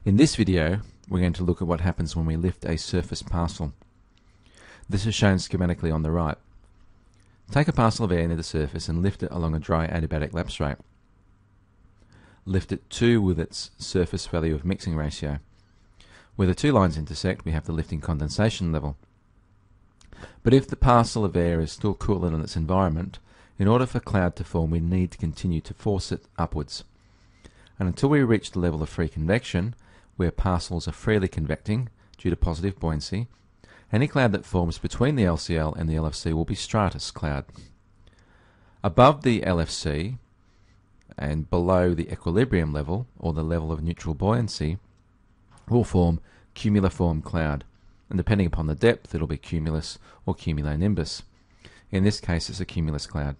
In this video, we're going to look at what happens when we lift a surface parcel. This is shown schematically on the right. Take a parcel of air near the surface and lift it along a dry adiabatic lapse rate. Lift it to with its surface value of mixing ratio. Where the two lines intersect, we have the lifting condensation level. But if the parcel of air is still cooler than its environment, in order for cloud to form, we need to continue to force it upwards. And until we reach the level of free convection, where parcels are freely convecting due to positive buoyancy, any cloud that forms between the LCL and the LFC will be stratus cloud. Above the LFC and below the equilibrium level, or the level of neutral buoyancy, will form cumuliform cloud, and depending upon the depth it'll be cumulus or cumulonimbus. In this case it's a cumulus cloud.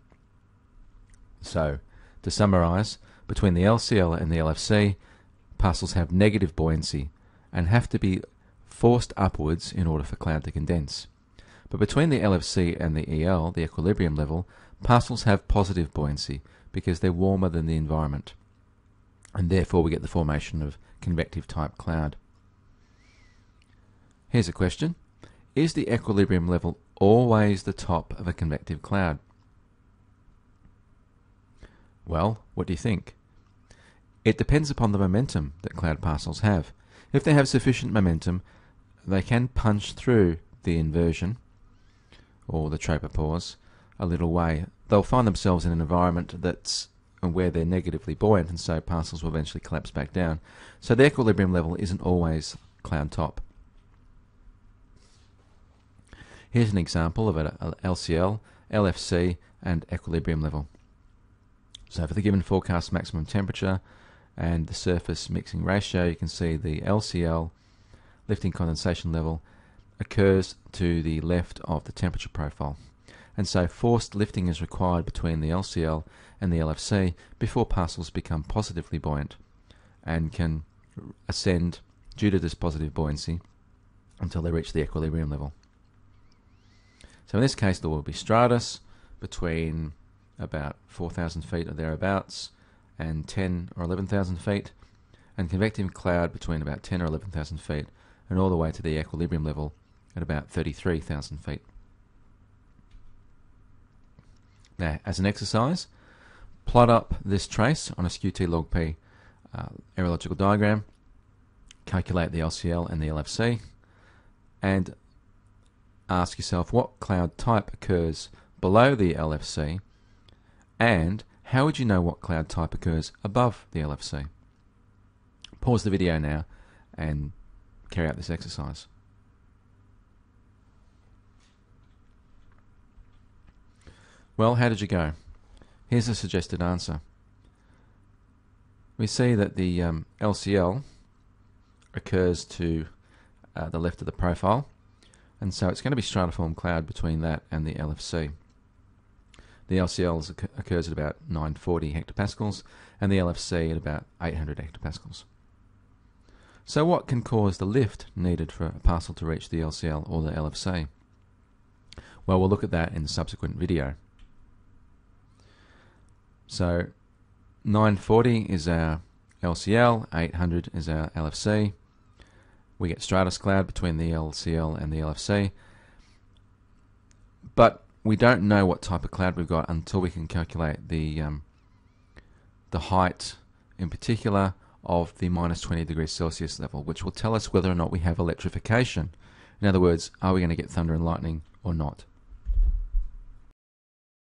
So, to summarise, between the LCL and the LFC, parcels have negative buoyancy and have to be forced upwards in order for cloud to condense. But between the LFC and the EL, the equilibrium level, parcels have positive buoyancy because they're warmer than the environment, and therefore we get the formation of convective type cloud. Here's a question. Is the equilibrium level always the top of a convective cloud? Well, what do you think? It depends upon the momentum that cloud parcels have. If they have sufficient momentum, they can punch through the inversion or the tropopause a little way. They'll find themselves in an environment that's where they're negatively buoyant, and so parcels will eventually collapse back down. So the equilibrium level isn't always cloud top. Here's an example of an LCL, LFC and equilibrium level. So for the given forecast maximum temperature and the surface mixing ratio, you can see the LCL lifting condensation level occurs to the left of the temperature profile. And so forced lifting is required between the LCL and the LFC before parcels become positively buoyant and can ascend due to this positive buoyancy until they reach the equilibrium level. So in this case there will be stratus between about 4,000 feet or thereabouts and 10 or 11,000 feet, and convective cloud between about 10 or 11,000 feet and all the way to the equilibrium level at about 33,000 feet. Now, as an exercise, plot up this trace on a skew-T log P aerological diagram, calculate the LCL and the LFC, and ask yourself what cloud type occurs below the LFC, and how would you know what cloud type occurs above the LFC? Pause the video now and carry out this exercise. Well, how did you go? Here's a suggested answer. We see that the LCL occurs to the left of the profile, and so it's going to be stratiform cloud between that and the LFC. The LCL occurs at about 940 hectopascals and the LFC at about 800 hectopascals. So what can cause the lift needed for a parcel to reach the LCL or the LFC? Well, we'll look at that in the subsequent video. So 940 is our LCL, 800 is our LFC. We get stratus cloud between the LCL and the LFC, but we don't know what type of cloud we've got until we can calculate the height, in particular, of the minus 20 degrees Celsius level, which will tell us whether or not we have electrification. In other words, are we going to get thunder and lightning or not?